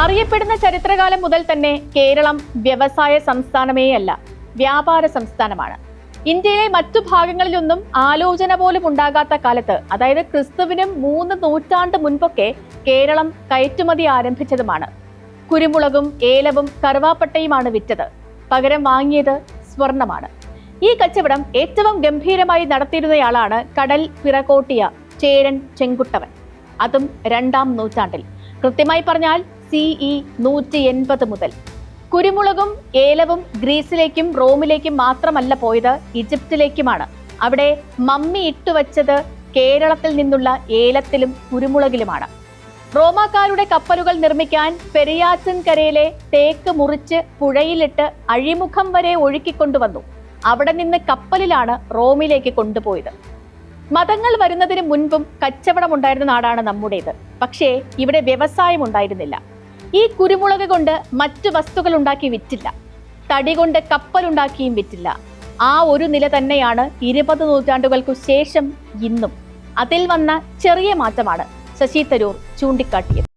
അറിയപ്പെടുന്ന ചരിത്രകാലം മുതൽ തന്നെ കേരളം വ്യവസായ സംസ്ഥാനമേയല്ല, വ്യാപാര സംസ്ഥാനമാണ്. ഇന്ത്യയിലെ മറ്റു ഭാഗങ്ങളിലൊന്നും ആലോചന പോലും ഉണ്ടാകാത്ത കാലത്ത്, അതായത് ക്രിസ്തുവിനും 3 നൂറ്റാണ്ട് മുൻപൊക്കെ കേരളം കയറ്റുമതി ആരംഭിച്ചതുമാണ്. കുരുമുളകും ഏലവും കറുവാപ്പട്ടയുമാണ് വിറ്റത്. പകരം വാങ്ങിയത് സ്വർണമാണ്. ഈ കച്ചവടം ഏറ്റവും ഗംഭീരമായി നടത്തിയിരുന്നയാളാണ് കടൽ പിറകോട്ടിയ ചേരൻ ചെങ്കുട്ടവൻ. അതും 2-ാം നൂറ്റാണ്ടിൽ, കൃത്യമായി പറഞ്ഞാൽ CE 180 മുതൽ. കുരുമുളകും ഏലവും ഗ്രീസിലേക്കും റോമിലേക്കും മാത്രമല്ല പോയത്, ഈജിപ്തിലേക്കുമാണ്. അവിടെ മമ്മി ഇട്ടുവച്ചത് കേരളത്തിൽ നിന്നുള്ള ഏലത്തിലും കുരുമുളകിലുമാണ്. റോമാക്കാരുടെ കപ്പലുകൾ നിർമ്മിക്കാൻ പെരിയാറ്റിൻകരയിലെ തേക്ക് മുറിച്ച് പുഴയിലിട്ട് അഴിമുഖം വരെ ഒഴുക്കിക്കൊണ്ടുവന്നു. അവിടെ നിന്ന് കപ്പലിലാണ് റോമിലേക്ക് കൊണ്ടുപോയത്. മതങ്ങൾ വരുന്നതിന് മുൻപും കച്ചവടം ഉണ്ടായിരുന്ന നാടാണ് നമ്മുടേത്. പക്ഷേ ഇവിടെ വ്യവസായം ഉണ്ടായിരുന്നില്ല. ഈ കുരുമുളക് കൊണ്ട് മറ്റു വസ്തുക്കൾ ഉണ്ടാക്കി വിറ്റില്ല. തടി കൊണ്ട് കപ്പലുണ്ടാക്കിയും വിറ്റില്ല. ആ ഒരു നില തന്നെയാണ് 20 നൂറ്റാണ്ടുകൾക്കു ശേഷം ഇന്നും. അതിൽ വന്ന ചെറിയ മാറ്റമാണ് ശശി തരൂർ ചൂണ്ടിക്കാട്ടിയത്.